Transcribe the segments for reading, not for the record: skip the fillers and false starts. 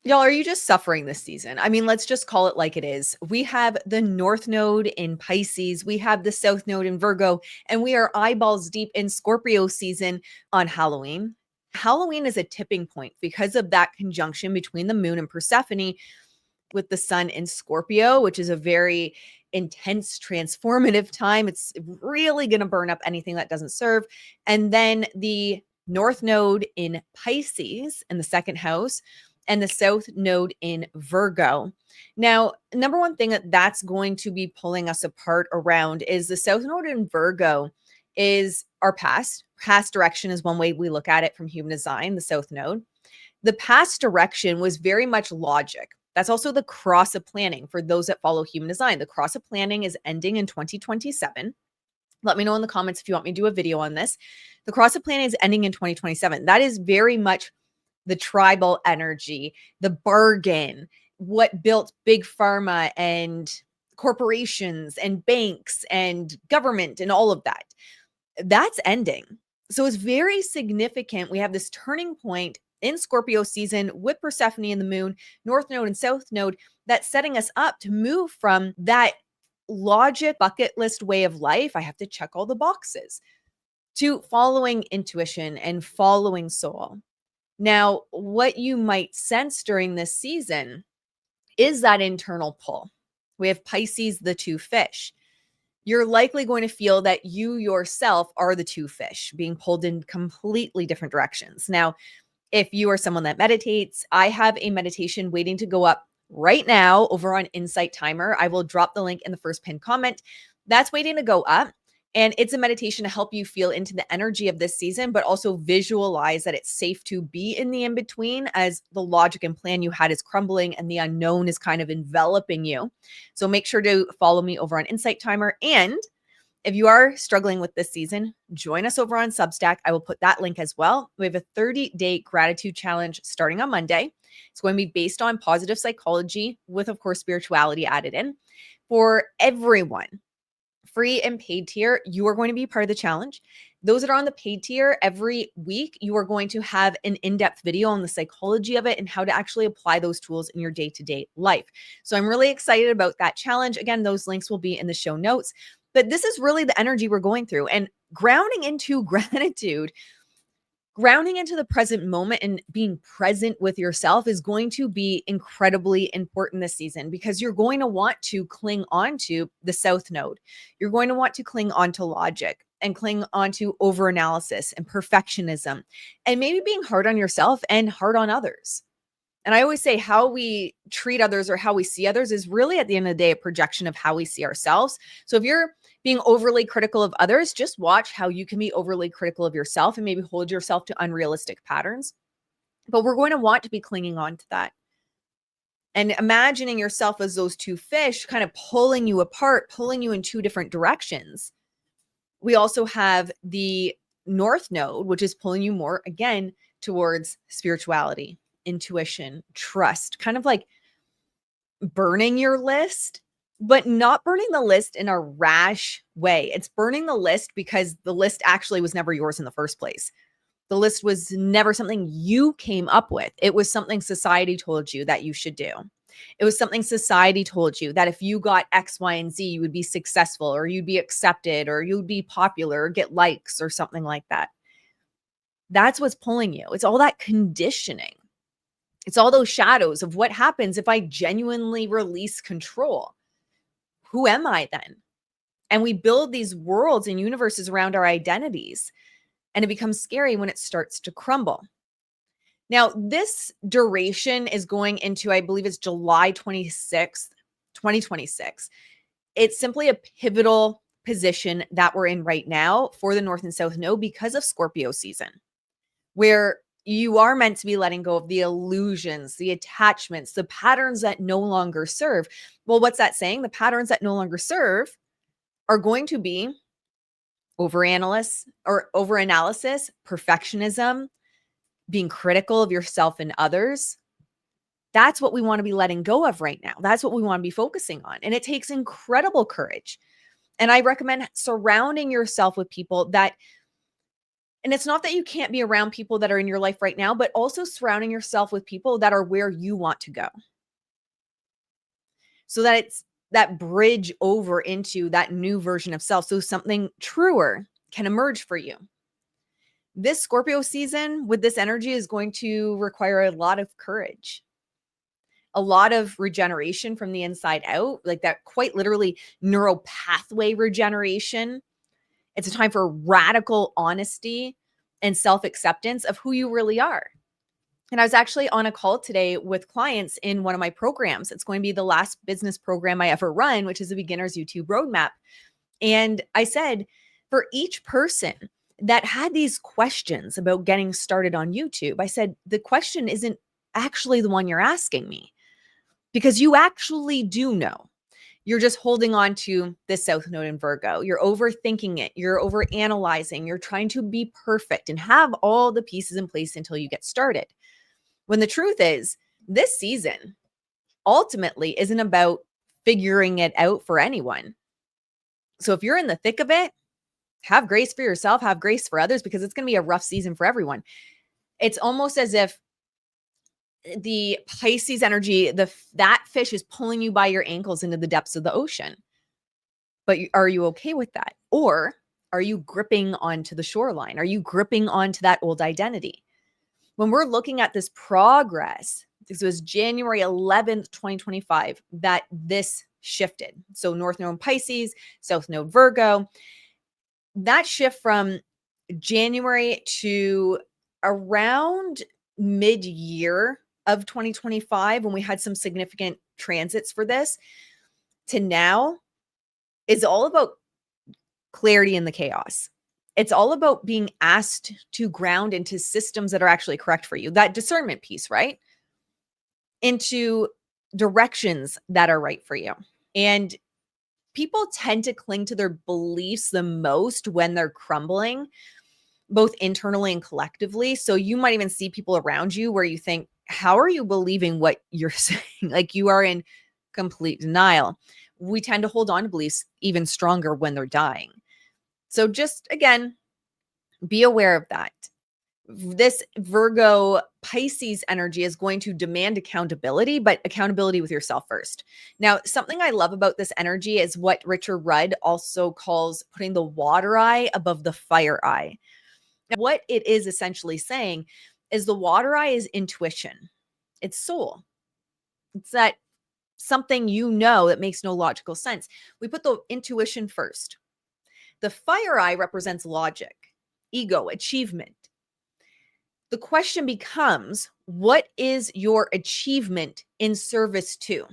Y'all, are you just suffering this season? I mean, let's just call it like it is. We have the North Node in Pisces, we have the South Node in Virgo, and we are eyeballs deep in Scorpio season on Halloween. Halloween is a tipping point because of that conjunction between the moon and Persephone with the sun in Scorpio, which is a very intense, transformative time. It's really going to burn up anything that doesn't serve. And then the North Node in Pisces in the second house and the South Node in Virgo. Now, number one thing that's going to be pulling us apart around is the South Node in Virgo is our past. Past direction is one way we look at it from human design, the South Node. The past direction was very much logic. That's also the cross of planning for those that follow human design. The cross of planning is ending in 2027. Let me know in the comments if you want me to do a video on this. The cross of planning is ending in 2027. That is very much the tribal energy, the bargain, what built big pharma and corporations and banks and government and all of that. That's ending. So it's very significant. We have this turning point in Scorpio season with Persephone and the moon, North Node and South Node, that's setting us up to move from that logic bucket list way of life. I have to check all the boxes to following intuition and following soul. Now, what you might sense during this season is that internal pull. We have Pisces, the two fish. You're likely going to feel that you yourself are the two fish being pulled in completely different directions. Now, if you are someone that meditates, I have a meditation waiting to go up right now over on Insight Timer. I will drop the link in the first pinned comment. That's waiting to go up. And it's a meditation to help you feel into the energy of this season, but also visualize that it's safe to be in the in-between as the logic and plan you had is crumbling and the unknown is kind of enveloping you. So make sure to follow me over on Insight Timer. And if you are struggling with this season, join us over on Substack. I will put that link as well. We have a 30-day gratitude challenge starting on Monday. It's going to be based on positive psychology with, of course, spirituality added in for everyone. Free and paid tier, you are going to be part of the challenge. Those that are on the paid tier, every week, you are going to have an in-depth video on the psychology of it and how to actually apply those tools in your day-to-day life. So I'm really excited about that challenge. Again, those links will be in the show notes. But this is really the energy we're going through, and grounding into gratitude, grounding into the present moment and being present with yourself is going to be incredibly important this season because you're going to want to cling on to the South Node. You're going to want to cling on to logic and cling on to overanalysis and perfectionism and maybe being hard on yourself and hard on others. And I always say how we treat others or how we see others is really at the end of the day a projection of how we see ourselves. So if you're being overly critical of others, just watch how you can be overly critical of yourself and maybe hold yourself to unrealistic patterns. But we're going to want to be clinging on to that. And imagining yourself as those two fish kind of pulling you apart, pulling you in two different directions. We also have the North Node, which is pulling you more, again, towards spirituality, intuition, trust, kind of like burning your list, but not burning the list in a rash way. It's burning the list because the list actually was never yours in the first place. The list was never something you came up with. It was something society told you that you should do. It was something society told you that if you got X, Y, and Z, you would be successful or you'd be accepted or you'd be popular or get likes or something like that. That's what's pulling you. It's all that conditioning. It's all those shadows of what happens if I genuinely release control. Who am I then? And we build these worlds and universes around our identities. And it becomes scary when it starts to crumble. Now, this duration is going into, I believe it's July 26th, 2026. It's simply a pivotal position that we're in right now for the North and South Node because of Scorpio season, where you are meant to be letting go of the illusions, the attachments, the patterns that no longer serve. Well, what's that saying? The patterns that no longer serve are going to be overanalysis, perfectionism, being critical of yourself and others. That's what we want to be letting go of right now. That's what we want to be focusing on. And it takes incredible courage. And I recommend surrounding yourself with people that And it's not that you can't be around people that are in your life right now, but also surrounding yourself with people that are where you want to go. So that it's that bridge over into that new version of self. So something truer can emerge for you. This Scorpio season with this energy is going to require a lot of courage, a lot of regeneration from the inside out, like that quite literally neural pathway regeneration. It's a time for radical honesty and self acceptance of who you really are. And I was actually on a call today with clients in one of my programs. It's going to be the last business program I ever run, which is a beginner's YouTube roadmap. And I said, for each person that had these questions about getting started on YouTube, I said, the question isn't actually the one you're asking me because you actually do know. You're just holding on to this South Node in Virgo. You're overthinking it. You're overanalyzing. You're trying to be perfect and have all the pieces in place until you get started. When the truth is, this season ultimately isn't about figuring it out for anyone. So if you're in the thick of it, have grace for yourself, have grace for others, because it's going to be a rough season for everyone. It's almost as if the Pisces energy, that fish is pulling you by your ankles into the depths of the ocean. But are you okay with that? Or are you gripping onto the shoreline? Are you gripping onto that old identity? When we're looking at this progress, this was January 11th, 2025, that this shifted. So North Node Pisces, South Node Virgo, that shift from January to around mid-year of 2025, when we had some significant transits for this, to now is all about clarity in the chaos. It's all about being asked to ground into systems that are actually correct for you. That discernment piece, right? Into directions that are right for you. And people tend to cling to their beliefs the most when they're crumbling, both internally and collectively. So you might even see people around you where you think, how are you believing what you're saying? Like you are in complete denial. We tend to hold on to beliefs even stronger when they're dying. So just again, be aware of that. This Virgo Pisces energy is going to demand accountability, but accountability with yourself first. Now, something I love about this energy is what Richard Rudd also calls putting the water eye above the fire eye. Now, what it is essentially saying is the water eye is intuition, it's soul. It's that something you know that makes no logical sense. We put the intuition first. The fire eye represents logic, ego, achievement. The question becomes, what is your achievement in service to?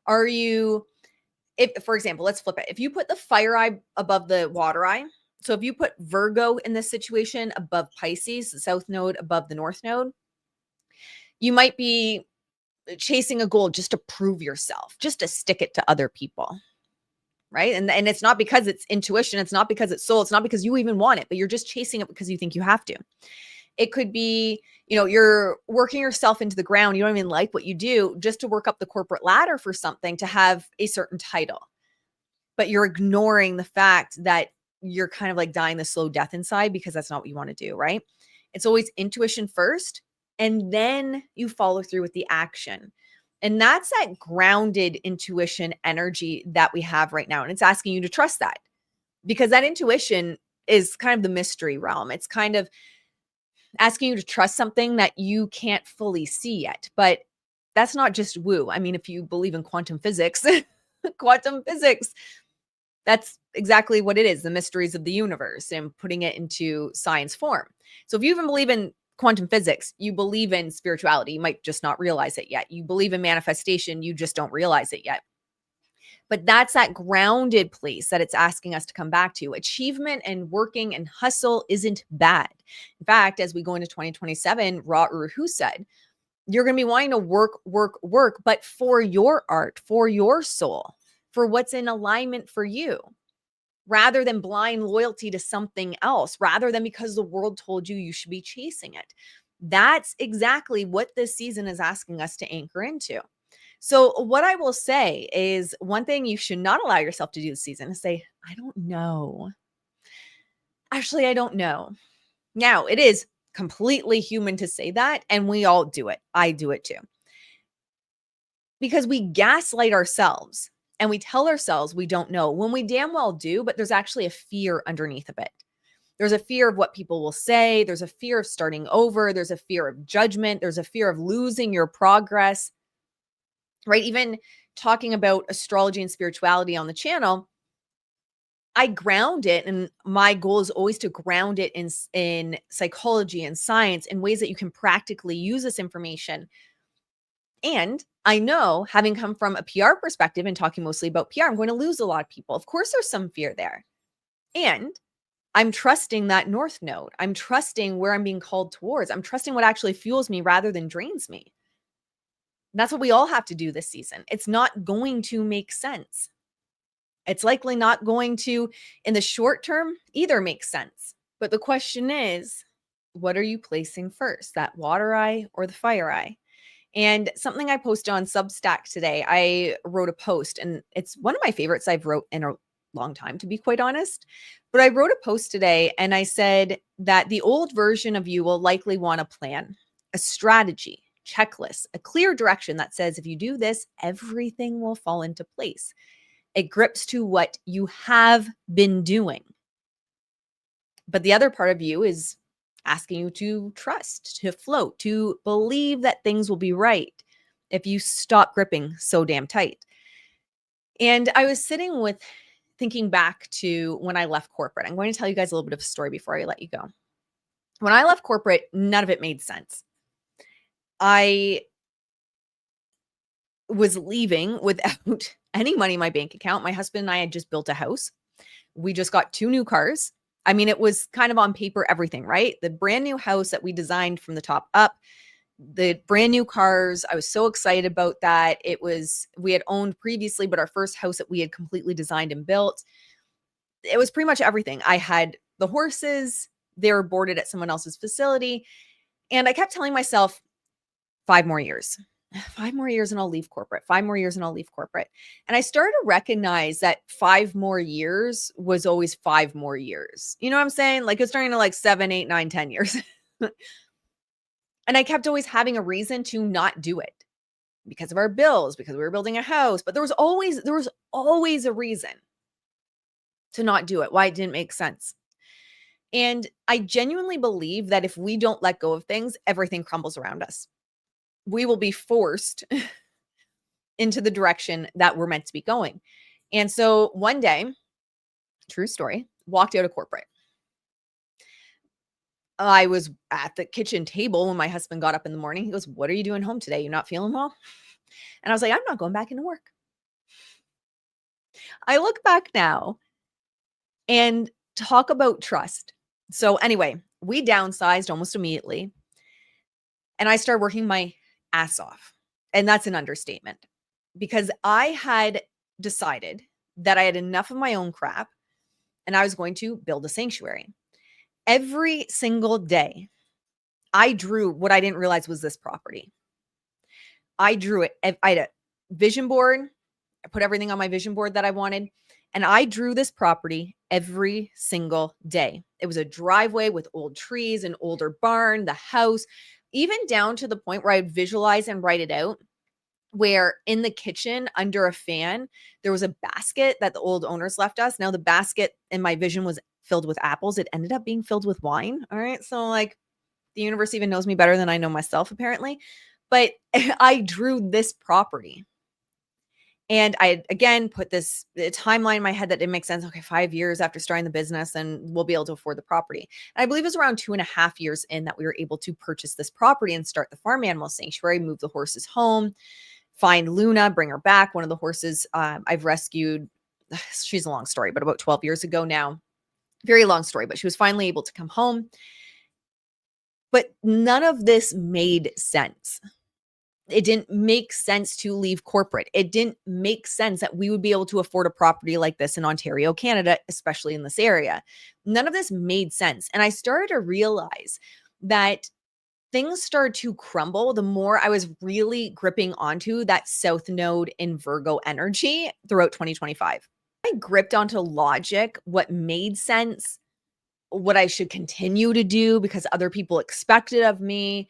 Are you, if, for example, let's flip it. If you put the fire eye above the water eye, so if you put Virgo in this situation above Pisces, the South Node above the North Node, you might be chasing a goal just to prove yourself, just to stick it to other people. Right. And it's not because it's intuition. It's not because it's soul. It's not because you even want it, but you're just chasing it because you think you have to. It could be, you're working yourself into the ground. You don't even like what you do just to work up the corporate ladder for something to have a certain title. But you're ignoring the fact that you're kind of like dying the slow death inside because that's not what you want to do. Right. It's always intuition first, and then you follow through with the action. And that's that grounded intuition energy that we have right now. And it's asking you to trust that, because that intuition is kind of the mystery realm. It's kind of asking you to trust something that you can't fully see yet. But that's not just woo. I mean, if you believe in quantum physics, quantum physics, that's exactly what it is, the mysteries of the universe, and putting it into science form. So if you even believe in quantum physics, you believe in spirituality, you might just not realize it yet. You believe in manifestation, you just don't realize it yet. But that's that grounded place that it's asking us to come back to. Achievement and working and hustle isn't bad. In fact, as we go into 2027, Ra Uru said, you're going to be wanting to work, but for your art, for your soul, for what's in alignment for you, rather than blind loyalty to something else, rather than because the world told you you should be chasing it. That's exactly what this season is asking us to anchor into. So what I will say is, one thing you should not allow yourself to do this season is say, I don't know. Actually, I don't know. Now, it is completely human to say that, and we all do it. I do it too. Because we gaslight ourselves and we tell ourselves we don't know when we damn well do, but there's actually a fear underneath of it. There's a fear of what people will say. There's a fear of starting over. There's a fear of judgment. There's a fear of losing your progress, right? Even talking about astrology and spirituality on the channel, I ground it, and my goal is always to ground it in psychology and science in ways that you can practically use this information. And I know, having come from a PR perspective and talking mostly about PR, I'm going to lose a lot of people. Of course, there's some fear there. And I'm trusting that North Node. I'm trusting where I'm being called towards. I'm trusting what actually fuels me rather than drains me. And that's what we all have to do this season. It's not going to make sense. It's likely not going to, in the short term, either make sense. But the question is, what are you placing first, that water eye or the fire eye? And something I posted on Substack today, I wrote a post, and it's one of my favorites I've wrote in a long time, to be quite honest. But I wrote a post today and I said that the old version of you will likely want a plan, a strategy, checklist, a clear direction that says if you do this, everything will fall into place. It grips to what you have been doing. But the other part of you is asking you to trust, to float, to believe that things will be right if you stop gripping so damn tight. And I was sitting with thinking back to when I left corporate. I'm going to tell you guys a little bit of a story before I let you go. When I left corporate, none of it made sense. I was leaving without any money in my bank account. My husband and I had just built a house. We just got 2 new cars. I mean, it was kind of on paper, everything, right? The brand new house that we designed from the top up, the brand new cars. I was so excited about that. We had owned previously, but our first house that we had completely designed and built. It was pretty much everything. I had the horses, they were boarded at someone else's facility. And I kept telling myself, 5 more years. 5 more years and I'll leave corporate. 5 more years and I'll leave corporate. And I started to recognize that 5 more years was always 5 more years. You know what I'm saying? Like it's starting to like 7, 8, 9, 10 years. And I kept always having a reason to not do it because of our bills, because we were building a house. But there was always a reason to not do it, why it didn't make sense. And I genuinely believe that if we don't let go of things, everything crumbles around us. We will be forced into the direction that we're meant to be going. And so one day, true story, walked out of corporate. I was at the kitchen table when my husband got up in the morning. He goes, "What are you doing home today? You're not feeling well?" And I was like, "I'm not going back into work." I look back now and talk about trust. So anyway, we downsized almost immediately and I started working my ass off. And that's an understatement because I had decided that I had enough of my own crap and I was going to build a sanctuary. Every single day, I drew what I didn't realize was this property. I drew it. I had a vision board. I put everything on my vision board that I wanted. And I drew this property every single day. It was a driveway with old trees, an older barn, the house, even down to the point where I'd visualize and write it out. Where in the kitchen under a fan, there was a basket that the old owners left us. Now, the basket in my vision was filled with apples. It ended up being filled with wine. All right. So, like, the universe even knows me better than I know myself, apparently. But I drew this property. And I, again, put this timeline in my head that didn't make sense. Okay, 5 years after starting the business, and we'll be able to afford the property. And I believe it was around 2.5 years in that we were able to purchase this property and start the farm animal sanctuary, move the horses home, find Luna, bring her back. One of the horses I've rescued, she's a long story, but about 12 years ago now. Very long story, but she was finally able to come home. But none of this made sense. It didn't make sense to leave corporate. It didn't make sense that we would be able to afford a property like this in Ontario, Canada, especially in this area. None of this made sense. And I started to realize that things started to crumble the more I was really gripping onto that South Node in Virgo energy throughout 2025. I gripped onto logic, what made sense, what I should continue to do because other people expect it of me.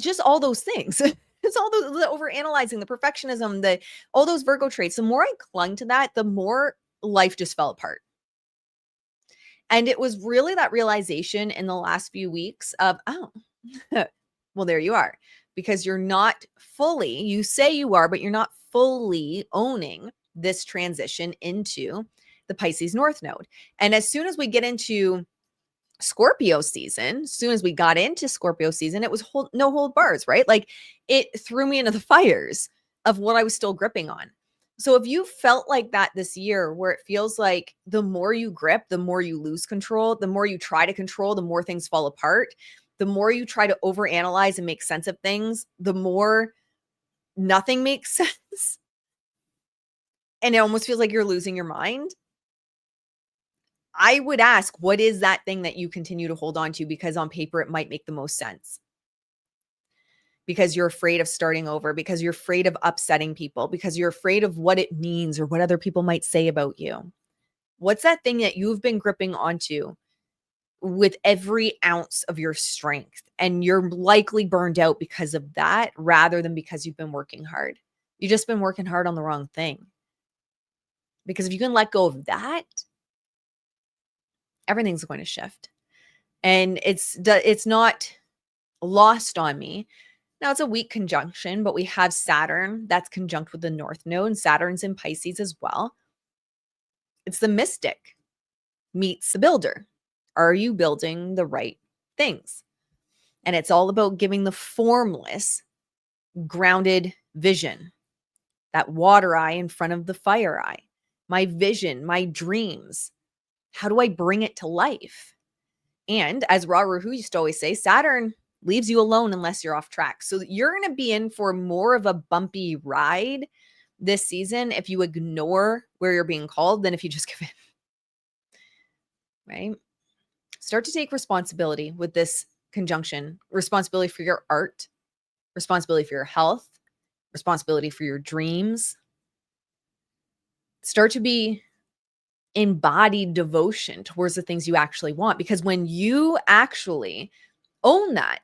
Just all those things. It's all the overanalyzing, the perfectionism, all those Virgo traits. The more I clung to that, the more life just fell apart. And it was really that realization in the last few weeks of, oh, well, there you are. Because you're not fully, you say you are, but you're not fully owning this transition into the Pisces North Node. And as soon as we get into Scorpio season, as soon as we got into Scorpio season, it was no hold bars, right? Like it threw me into the fires of what I was still gripping on. So if you felt like that this year, where it feels like the more you grip, the more you lose control, the more you try to control, the more things fall apart, the more you try to overanalyze and make sense of things, the more nothing makes sense. And it almost feels like you're losing your mind. I would ask, what is that thing that you continue to hold on to? Because on paper, it might make the most sense. Because you're afraid of starting over, because you're afraid of upsetting people, because you're afraid of what it means or what other people might say about you. What's that thing that you've been gripping onto with every ounce of your strength? And you're likely burned out because of that rather than because you've been working hard. You've just been working hard on the wrong thing. Because if you can let go of that, everything's going to shift. And it's not lost on me. Now it's a weak conjunction, but we have Saturn that's conjunct with the North Node, and Saturn's in Pisces as well. It's the mystic meets the builder. Are you building the right things? And it's all about giving the formless, grounded vision, that water eye in front of the fire eye. My vision, my dreams. How do I bring it to life? And as Ra Rahu used to always say, Saturn leaves you alone unless you're off track. So you're going to be in for more of a bumpy ride this season if you ignore where you're being called than if you just give in. Right? Start to take responsibility with this conjunction. Responsibility for your art, responsibility for your health, responsibility for your dreams. Start to be embodied devotion towards the things you actually want. Because when you actually own that,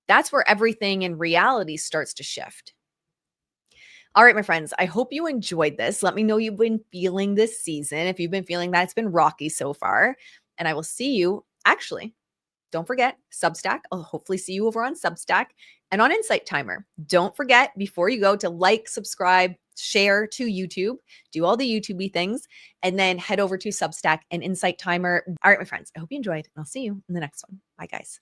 that's where everything in reality starts to shift. All right, my friends, I hope you enjoyed this. Let me know you've been feeling this season. If you've been feeling that it's been rocky so far, and I will see you. Actually, don't forget Substack. I'll hopefully see you over on Substack and on Insight Timer. Don't forget before you go to like, subscribe, share to YouTube, do all the YouTubey things, and then head over to Substack and Insight Timer. All right, my friends, I hope you enjoyed, and I'll see you in the next one. Bye, guys.